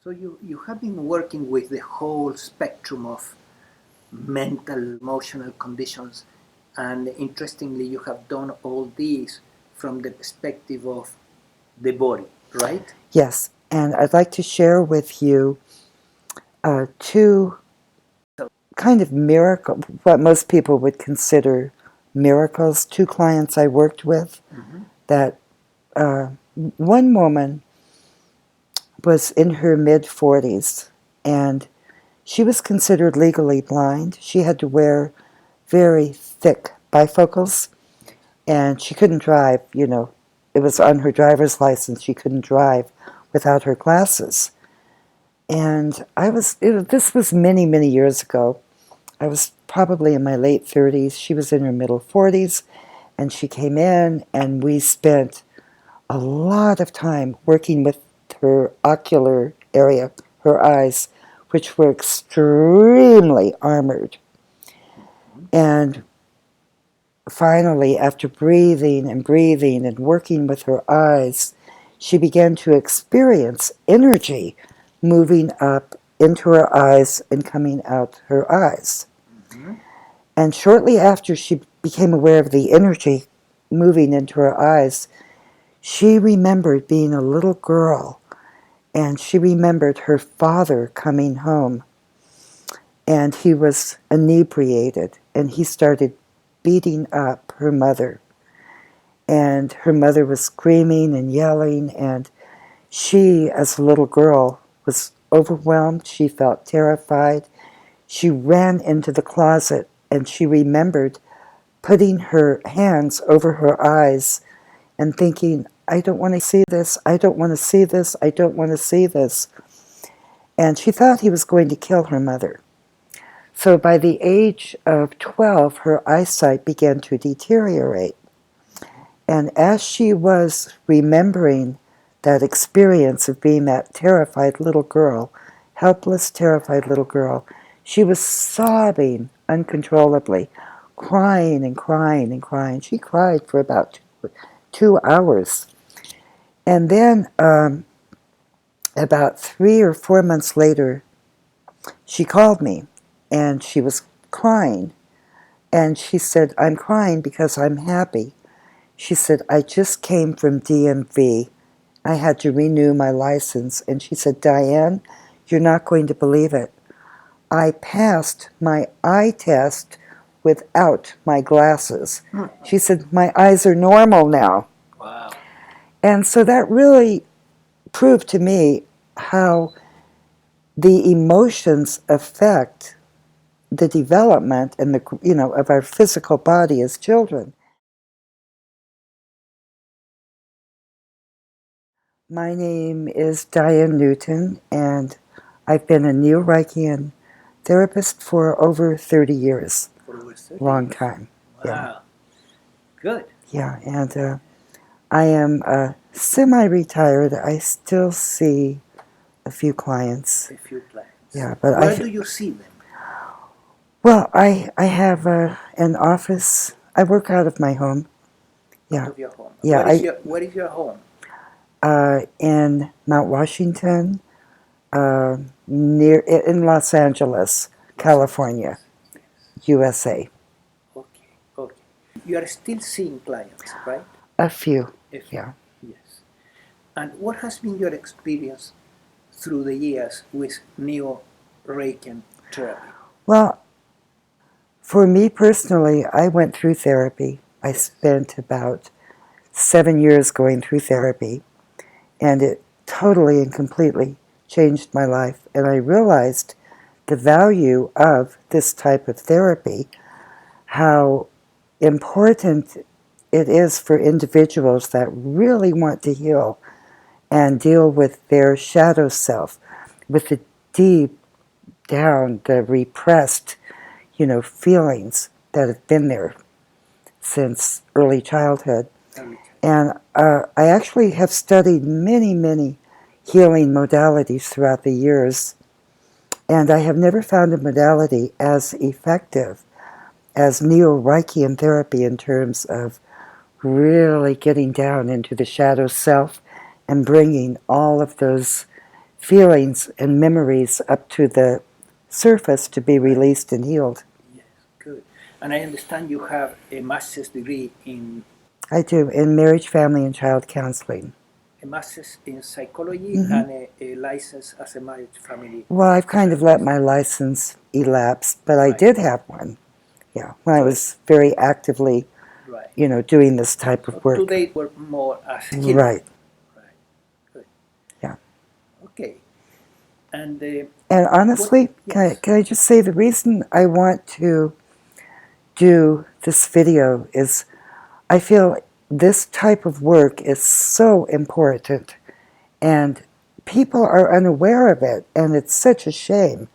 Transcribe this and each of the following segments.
So you have been working with the whole spectrum of mental, emotional conditions, and interestingly, you have done all these from the perspective of the body, right? Yes, and I'd like to share with you two kind of miracle, what most people would consider miracles. Two clients I worked with that one woman was in her mid-40s, and she was considered legally blind. She had to wear very thick bifocals, and she couldn't drive, you know. It was on her driver's license. She couldn't drive without her glasses. And this was many, many years ago. I was probably in my late 30s. She was in her middle 40s, and she came in, and we spent a lot of time working with her ocular area, her eyes, which were extremely armored. And finally, after breathing and breathing and working with her eyes, she began to experience energy moving up into her eyes and coming out her eyes. And shortly after she became aware of the energy moving into her eyes, she remembered being a little girl, and she remembered her father coming home, and he was inebriated, and he started beating up her mother. And her mother was screaming and yelling, and she, as a little girl, was overwhelmed. She felt terrified. She ran into the closet, and she remembered putting her hands over her eyes and thinking, I don't want to see this, I don't want to see this, I don't want to see this. And she thought he was going to kill her mother. So by the age of 12, her eyesight began to deteriorate. And as she was remembering that experience of being that terrified little girl, helpless, terrified little girl, she was sobbing uncontrollably, crying and crying and crying. She cried for about 2 hours. And then about 3 or 4 months later, she called me, and she was crying. And she said, I'm crying because I'm happy. She said, I just came from DMV. I had to renew my license. And she said, Diane, you're not going to believe it. I passed my eye test without my glasses. She said, my eyes are normal now. Wow. And so that really proved to me how the emotions affect the development and of our physical body as children. My name is Diane Newton, and I've been a Neo-Reichian therapist for over 30 years. For over 30 Long years. time. Wow. Yeah. Good. Yeah, and I am semi-retired. I still see a few clients. A few clients. Yeah, but where do you see them? Well, I have an office. I work out of my home. Yeah. Out of your home. Yeah. Where is your home? In Mount Washington, in Los Angeles, California, Yes. USA. Okay. Okay. You are still seeing clients, right? A few. A few. Yeah. Yes. And what has been your experience through the years with Neo-Reichian therapy? Well, for me personally, I went through therapy. I spent about 7 years going through therapy, and it totally and completely changed my life. And I realized the value of this type of therapy, how important it is for individuals that really want to heal and deal with their shadow self, with the deep down, the repressed, feelings that have been there since early childhood. And I actually have studied many, many healing modalities throughout the years, and I have never found a modality as effective as Neo-Reichian therapy in terms of really getting down into the shadow self and bringing all of those feelings and memories up to the surface to be released and healed. Yes, good. And I understand you have a master's degree in... I do, in marriage, family, and child counseling. A master's in psychology and a license as a marriage family. Well, I've kind of let my license elapse, but I did have one. Yeah, when I was very actively, doing this type of work. Today work more as healing. Right. Right. Good. Yeah. Okay. And honestly, can I just say the reason I want to do this video is I feel this type of work is so important, and people are unaware of it, and it's such a shame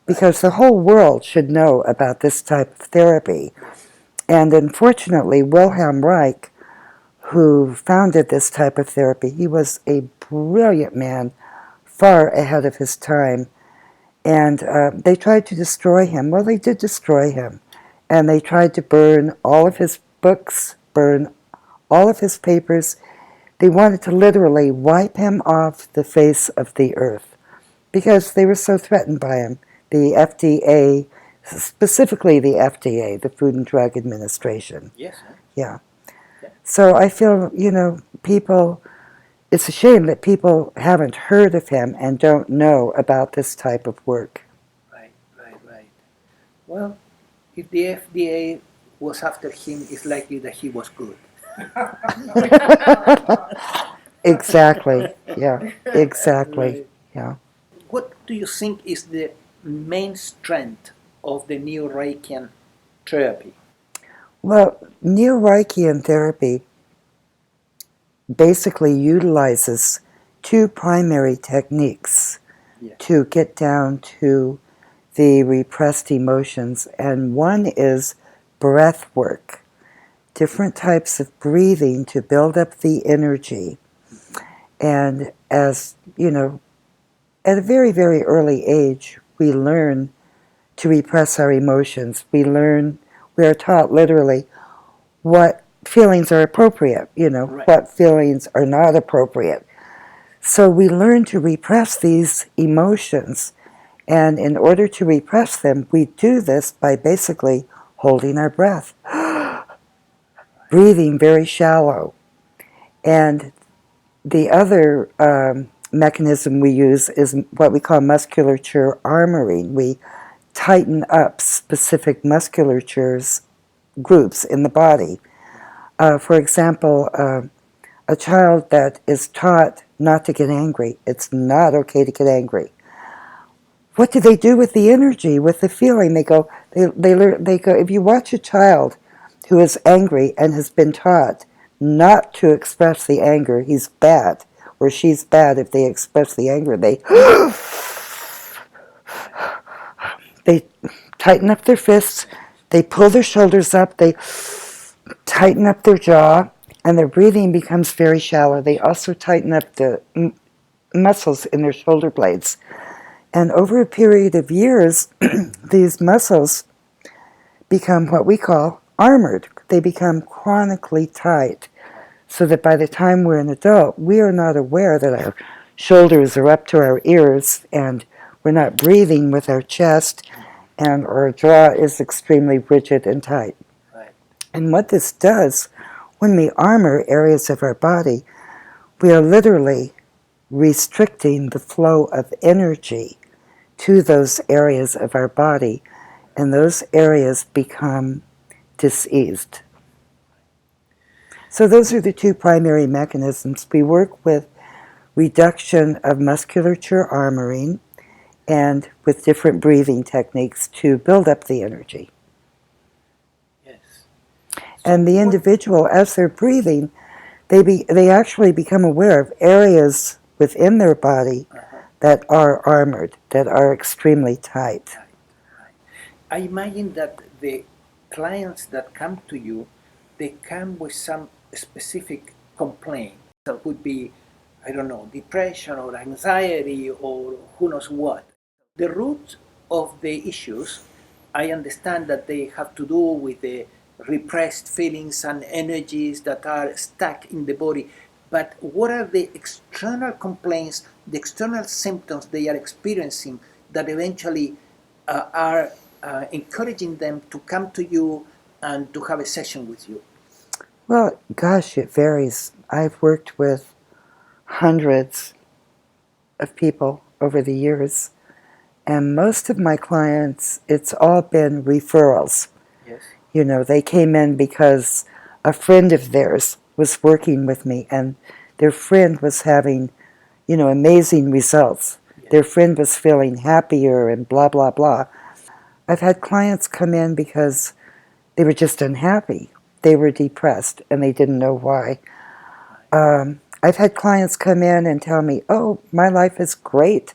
because the whole world should know about this type of therapy. And unfortunately, Wilhelm Reich, who founded this type of therapy, he was a brilliant man, far ahead of his time, and they tried to destroy him. Well, they did destroy him, and they tried to burn all of his books, burn all of his papers. They wanted to literally wipe him off the face of the earth because they were so threatened by him. The FDA, specifically the FDA, the Food and Drug Administration. Yes. Yeah. So I feel, people, it's a shame that people haven't heard of him and don't know about this type of work. Right. Well, if the FDA was after him, it's likely that he was good. Exactly. Yeah. Exactly. Right. Yeah. What do you think is the main strength of the Neo-Reichian therapy? Well, Neo-Reichian therapy basically utilizes two primary techniques to get down to the repressed emotions, and one is breath work, different types of breathing to build up the energy. And as, at a very, very early age, we learn to repress our emotions. We are taught literally what feelings are appropriate, what feelings are not appropriate. So we learn to repress these emotions, and in order to repress them, we do this by basically holding our breath, breathing very shallow. And the other mechanism we use is what we call musculature armoring. We tighten up specific musculatures groups in the body. For example, a child that is taught not to get angry, it's not okay to get angry. What do they do with the energy, with the feeling? They go, if you watch a child who is angry and has been taught not to express the anger, he's bad, or she's bad if they express the anger, they tighten up their fists, they pull their shoulders up, they tighten up their jaw, and their breathing becomes very shallow. They also tighten up the muscles in their shoulder blades. And over a period of years, these muscles become what we call armored. They become chronically tight, so that by the time we're an adult, we are not aware that our shoulders are up to our ears, and we're not breathing with our chest, and our jaw is extremely rigid and tight. Right. And what this does, when we armor areas of our body, we are literally restricting the flow of energy to those areas of our body, and those areas become diseased. So those are the two primary mechanisms. We work with reduction of musculature armoring and with different breathing techniques to build up the energy. Yes. And the individual, as they're breathing, they actually become aware of areas within their body that are armored, that are extremely tight. Right. I imagine that the clients that come to you, they come with some specific complaint. That would be, I don't know, depression or anxiety or who knows what. The root of the issues, I understand that they have to do with the repressed feelings and energies that are stuck in the body. but what are the external complaints, the external symptoms they are experiencing that eventually are encouraging them to come to you and to have a session with you? Well, gosh, it varies. I've worked with hundreds of people over the years, and most of my clients, it's all been referrals. Yes. You know, they came in because a friend of theirs was working with me, and their friend was having, you know, amazing results. Yes. Their friend was feeling happier and blah, blah, blah. I've had clients come in because they were just unhappy. They were depressed, and they didn't know why. I've had clients come in and tell me, oh, my life is great.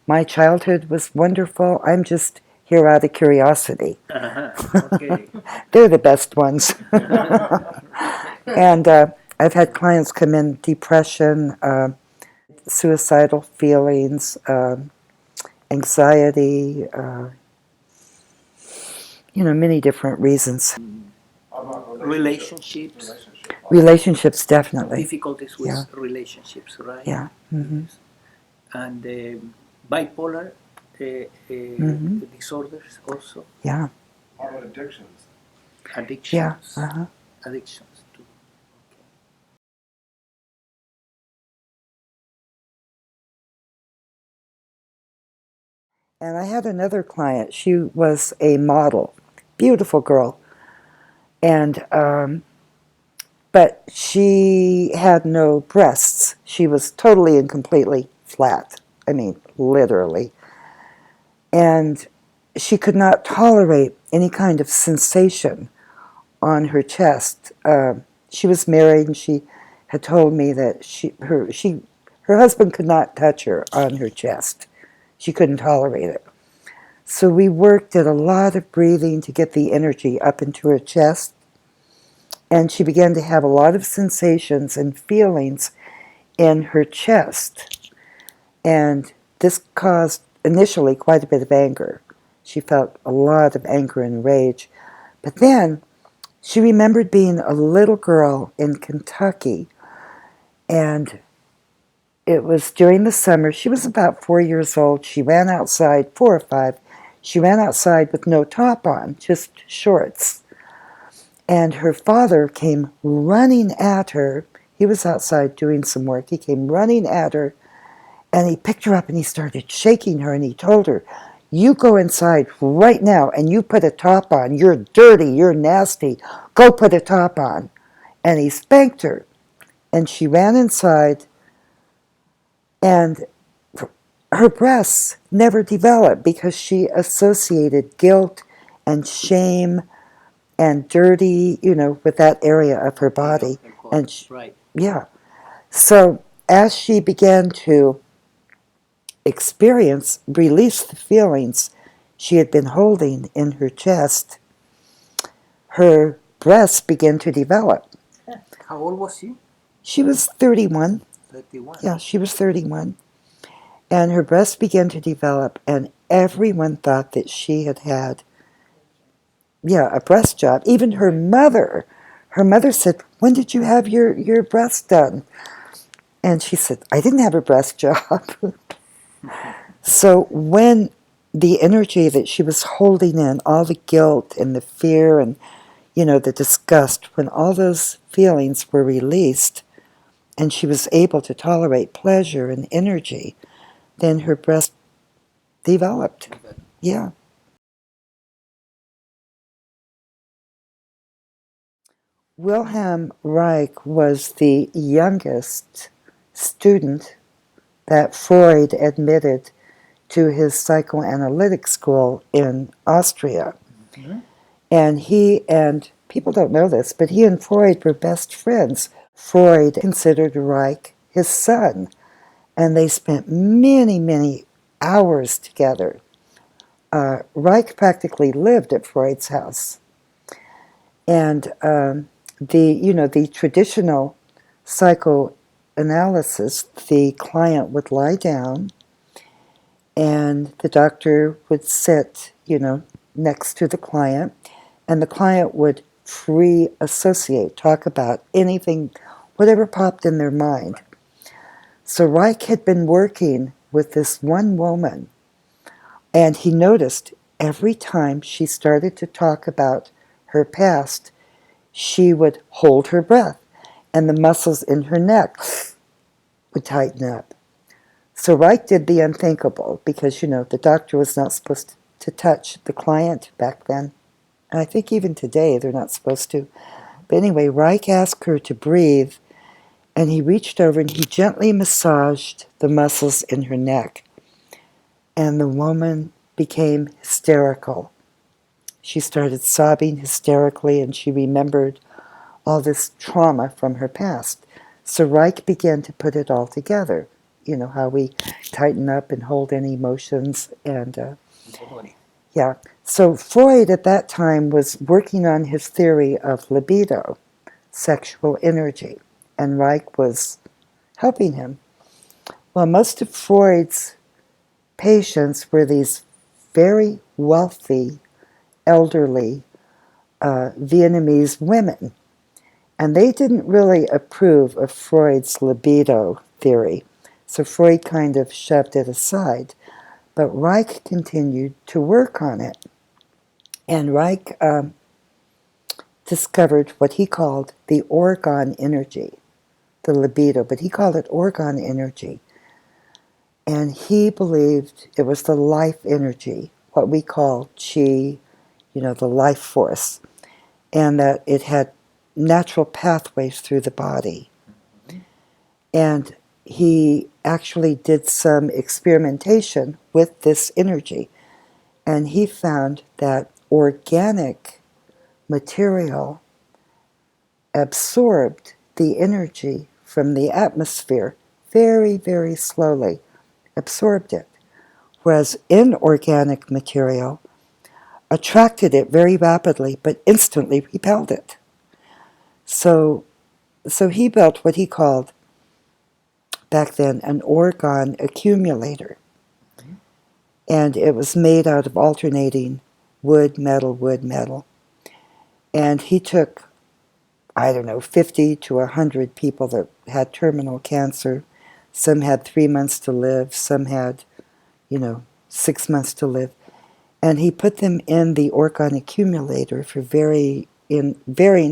My childhood was wonderful. I'm just here out of curiosity. Okay. They're the best ones. And I've had clients come in depression, suicidal feelings, anxiety, you know, many different reasons. Relationships. Relationships, definitely. Difficulties with Yeah. relationships, right? Yeah. Mm-hmm. And bipolar disorders also. Yeah. How about addictions? Addictions. Yeah. Uh-huh. Addictions too. And I had another client. She was a model, beautiful girl, and but she had no breasts. She was totally and completely flat. I mean, literally. And she could not tolerate any kind of sensation on her chest. She was married, and she had told me that her husband could not touch her on her chest. She couldn't tolerate it. So we worked at a lot of breathing to get the energy up into her chest, and she began to have a lot of sensations and feelings in her chest. And this caused initially quite a bit of anger. She felt a lot of anger and rage. But then she remembered being a little girl in Kentucky, and it was during the summer. She was about 4 years old. She ran outside, 4 or 5. She ran outside with no top on, just shorts. And her father came running at her. He was outside doing some work. He came running at her, and he picked her up and he started shaking her, and he told her, you go inside right now and you put a top on. You're dirty. You're nasty. Go put a top on. And he spanked her. And she ran inside, and her breasts never developed because she associated guilt and shame and dirty, you know, with that area of her body. And right. Yeah. So as she began to release the feelings she had been holding in her chest, her breasts began to develop. How old was she? She was 31. 31. Yeah, she was 31. And her breasts began to develop, and everyone thought that she had had, a breast job. Even her mother said, when did you have your breasts done? And she said, I didn't have a breast job. So when the energy that she was holding in, all the guilt and the fear and, the disgust, when all those feelings were released and she was able to tolerate pleasure and energy, then her breast developed. Yeah. Wilhelm Reich was the youngest student that Freud admitted to his psychoanalytic school in Austria. Mm-hmm. And people don't know this, but he and Freud were best friends. Freud considered Reich his son, and they spent many, many hours together. Reich practically lived at Freud's house. And the traditional psychoanalysis, the client would lie down and the doctor would sit, next to the client, and the client would free associate, talk about anything, whatever popped in their mind. So Reich had been working with this one woman, and he noticed every time she started to talk about her past, she would hold her breath, and the muscles in her neck would tighten up. So Reich did the unthinkable, because, the doctor was not supposed to touch the client back then. And I think even today they're not supposed to. But anyway, Reich asked her to breathe, and he reached over and he gently massaged the muscles in her neck. And the woman became hysterical. She started sobbing hysterically, and she remembered all this trauma from her past. So Reich began to put it all together. How we tighten up and hold any emotions. And yeah. So Freud at that time was working on his theory of libido, sexual energy, and Reich was helping him. Well, most of Freud's patients were these very wealthy, elderly Vietnamese women, and they didn't really approve of Freud's libido theory, so Freud kind of shoved it aside. But Reich continued to work on it, and Reich discovered what he called the orgone energy, the libido, but he called it orgone energy. And he believed it was the life energy, what we call qi, the life force, and that it had natural pathways through the body. And he actually did some experimentation with this energy, and he found that organic material absorbed the energy from the atmosphere very, very slowly, absorbed it, whereas inorganic material attracted it very rapidly but instantly repelled it. So he built what he called back then an orgone accumulator, and it was made out of alternating wood, metal, and he took 50 to 100 people that had terminal cancer. Some had 3 months to live, some had 6 months to live, and he put them in the orgone accumulator for varying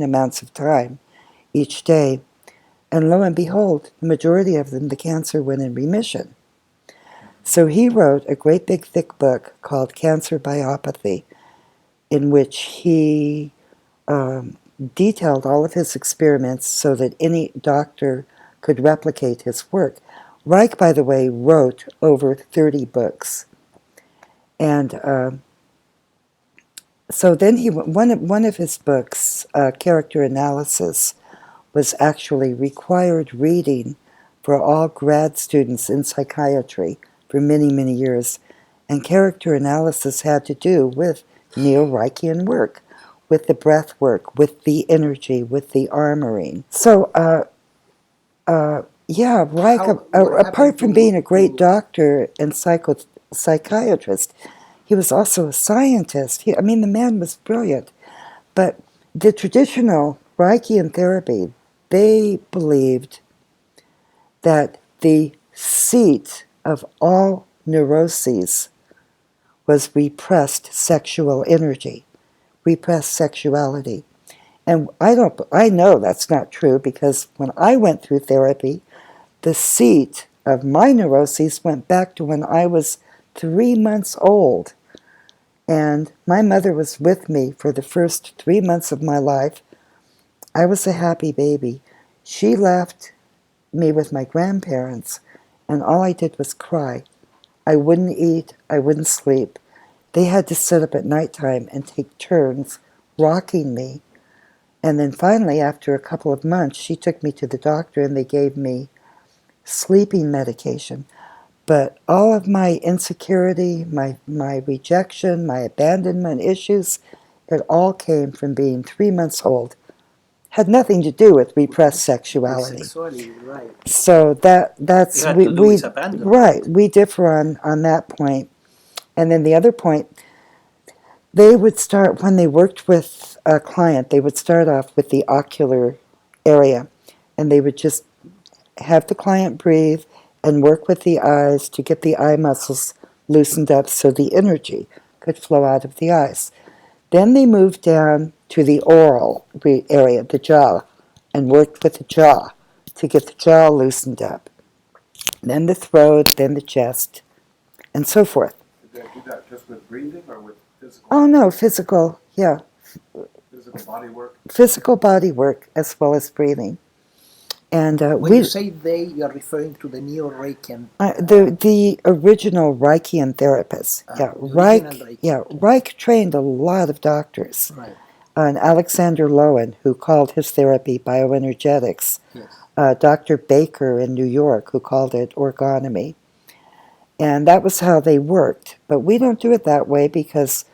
amounts of time each day, and lo and behold, the majority of them, the cancer went in remission. So he wrote a great big thick book called Cancer Biopathy, in which he detailed all of his experiments so that any doctor could replicate his work. Reich, by the way, wrote over 30 books. And so then one of his books, Character Analysis, was actually required reading for all grad students in psychiatry for many, many years. And character analysis had to do with neo-Reichian work, with the breath work, with the energy, with the armoring. So, Reich, apart from being a great doctor and psychiatrist, he was also a scientist. The man was brilliant. But the traditional Reichian therapy, they believed that the seat of all neuroses was repressed sexual energy, repressed sexuality. And I know that's not true, because when I went through therapy, the seat of my neuroses went back to when I was 3 months old. And my mother was with me for the first 3 months of my life. I was a happy baby. She left me with my grandparents, and all I did was cry. I wouldn't eat, I wouldn't sleep. They had to sit up at nighttime and take turns rocking me. And then finally, after a couple of months, she took me to the doctor and they gave me sleeping medication. But all of my insecurity, my rejection, my abandonment issues, it all came from being 3 months old. Had nothing to do with repressed sexuality. Right. So that's we right. We differ on that point. And then the other point, they would start, when they worked with a client, they would start off with the ocular area, and they would just have the client breathe and work with the eyes to get the eye muscles loosened up so the energy could flow out of the eyes. Then they moved down to the oral area, the jaw, and worked with the jaw to get the jaw loosened up. Then the throat, then the chest, and so forth. Did they do that just with breathing or with physical? Oh no, physical, yeah. Physical body work? Physical body work as well as breathing. And when you say they, you are referring to the neo-Reichian. The original Reichian therapists. Reich trained a lot of doctors. Right. And Alexander Lowen, who called his therapy bioenergetics. Yes. Dr. Baker in New York, who called it orgonomy. And that was how they worked. But we don't do it that way because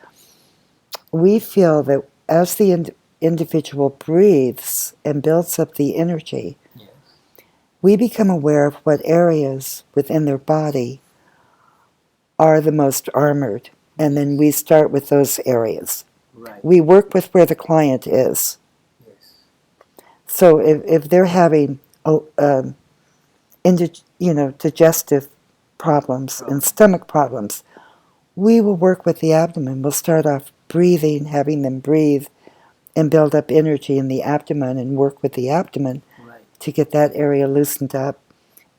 we feel that as the individual breathes and builds up the energy, we become aware of what areas within their body are the most armored, and then we start with those areas. Right. We work with where the client is. Yes. So if they're having digestive problems and stomach problems, we will work with the abdomen. We'll start off breathing, having them breathe, and build up energy in the abdomen and work with the abdomen to get that area loosened up,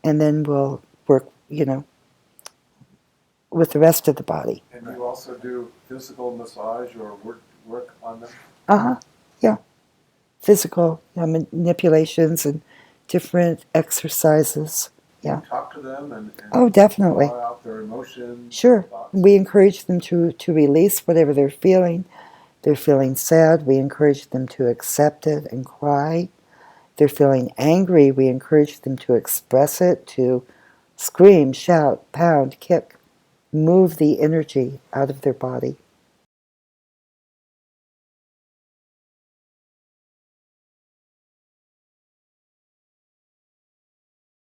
and then we'll work, with the rest of the body. And you also do physical massage or work on them? Yeah. Physical manipulations and different exercises. Yeah. You talk to them and definitely. draw out their emotions. Sure. Thoughts. We encourage them to release whatever they're feeling. They're feeling sad. We encourage them to accept it and cry. They're feeling angry, we encourage them to express it, to scream, shout, pound, kick, move the energy out of their body.